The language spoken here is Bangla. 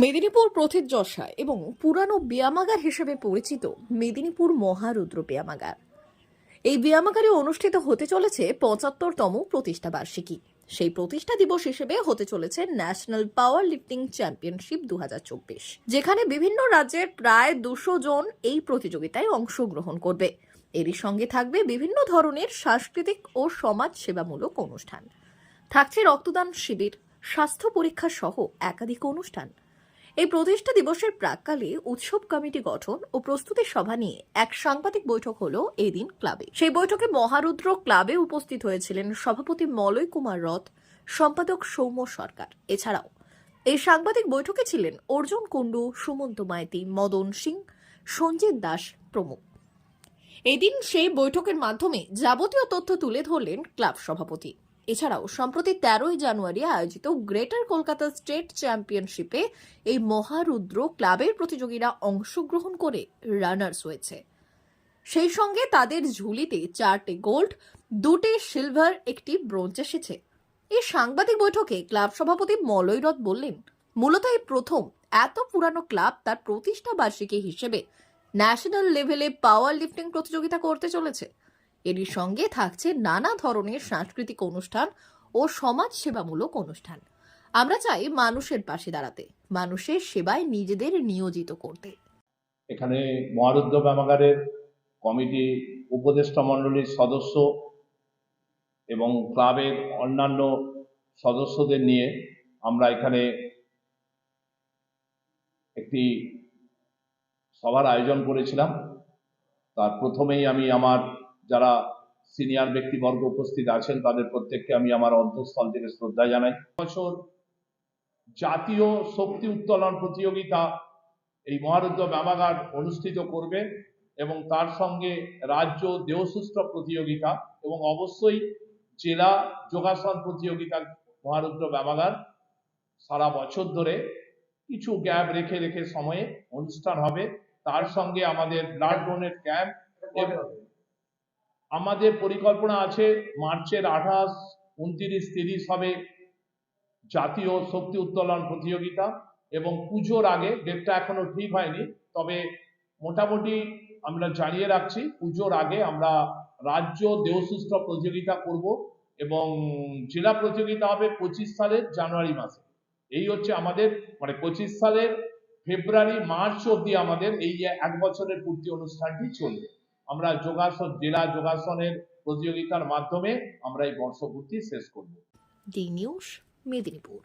মেদিনীপুর প্রথিতযশা এবং পুরানো ব্যায়ামাগার হিসেবে পরিচিত মেদিনীপুর মহারুদ্র ব্যায়ামাগার। এই ব্যায়ামাগারে অনুষ্ঠিত হতে চলেছে ৭৫তম প্রতিষ্ঠা বার্ষিকী। সেই প্রতিষ্ঠা দিবস হিসেবে হতে চলেছে ন্যাশনাল পাওয়ার লিফটিং চ্যাম্পিয়নশিপ ২০২৪, যেখানে বিভিন্ন রাজ্যের প্রায় ২০০ জন এই প্রতিযোগিতায় অংশগ্রহণ করবে। এরই সঙ্গে থাকবে বিভিন্ন ধরনের সাংস্কৃতিক ও সমাজ সেবামূলক অনুষ্ঠান, থাকছে রক্তদান শিবির, স্বাস্থ্য পরীক্ষা সহ একাধিক অনুষ্ঠান। এই প্রতিষ্ঠা দিবসের প্রাক্কালে উৎসব কমিটি গঠন ও প্রস্তুতি সভা নিয়ে এক সাংবাদিক বৈঠক হলো এদিন ক্লাবে। সেই বৈঠকে মহারুদ্র ক্লাবে উপস্থিত হয়েছিলেন সভাপতি মলয় কুমার রথ, সম্পাদক সৌম্য সরকার। এছাড়াও এই সাংবাদিক বৈঠকে ছিলেন অর্জুন কুণ্ডু, সুমন্ত মাইতি, মদন সিং, সঞ্জিত দাস প্রমুখ। এদিন সেই বৈঠকের মাধ্যমে যাবতীয় তথ্য তুলে ধরলেন ক্লাব সভাপতি। এছাড়াও সম্প্রতি ১৩ই জানুয়ারি আয়োজিত গ্রেটার কলকাতা স্টেট চ্যাম্পিয়নশিপে এই মহারুদ্র ক্লাবের প্রতিযোগীরা অংশগ্রহণ করে রানার্স হয়েছে। সেই সঙ্গে তাদের ঝুলিতে ৪টে গোল্ড, ২টে সিলভার, ১টি ব্রোঞ্জ এসেছে। এই সাংবাদিক বৈঠকে ক্লাব সভাপতি মলয় রথ বললেন, মূলত এই প্রথম এত পুরানো ক্লাব তার প্রতিষ্ঠা বার্ষিকী হিসেবে ন্যাশনাল লেভেলে পাওয়ার লিফটিং প্রতিযোগিতা করতে চলেছে। এরই সঙ্গে থাকছে নানা ধরনের সাংস্কৃতিক অনুষ্ঠান ও সমাজ সেবামূলক অনুষ্ঠান। আমরা চাই মানুষের পাশে দাঁড়াতে, মানুষের সেবায় নিজেদের নিয়োজিত করতে। এখানে মহারুদ্র ব্যায়ামাগারের কমিটি, উপদেষ্টা মণ্ডলীর সদস্য এবং ক্লাবের অন্যান্য সদস্যদের নিয়ে আমরা এখানে একটি সভার আয়োজন করেছিলাম। তার প্রথমেই আমি আমার যারা সিনিয়র ব্যক্তিবর্গ উপস্থিত আছেন তাদের প্রত্যেককে আমি আমার অন্তঃস্থল থেকে শ্রদ্ধা জানাই। বছর জাতীয় শক্তি উত্তোলন প্রতিযোগিতা এই মহারুদ্র ব্যায়ামাগার অনুষ্ঠিত করবে এবং তার সঙ্গে রাজ্য দেহসুস্থ প্রতিযোগিতা এবং অবশ্যই জেলা যোগাসন প্রতিযোগিতা মহারুদ্র ব্যায়ামাগার সারা বছর ধরে কিছু গ্যাপ রেখে রেখে সময়ে অনুষ্ঠান হবে। তার সঙ্গে আমাদের ব্লাড ডোনেট ক্যাম্প, আমাদের পরিকল্পনা আছে মার্চের ২৮, ২৯, ৩০ হবে জাতীয় শক্তি উত্তোলন প্রতিযোগিতা এবং পুজোর আগে, ডেটটা এখনো ঠিক হয়নি, তবে মোটামুটি আমরা জানিয়ে রাখছি পুজোর আগে আমরা রাজ্য দেহসুস্থ প্রতিযোগিতা করব এবং জেলা প্রতিযোগিতা হবে ২৫ সালের জানুয়ারি মাসে। এই হচ্ছে আমাদের ২৫ সালের ফেব্রুয়ারি মার্চ অবধি আমাদের এই এক বছরের পূর্তি অনুষ্ঠানটি চলবে। আমরা যোগাসন, জেলা যোগাসনের প্রতিযোগিতার মাধ্যমে আমরা এই বর্ষপূর্তি শেষ করব। D news, Medinipur.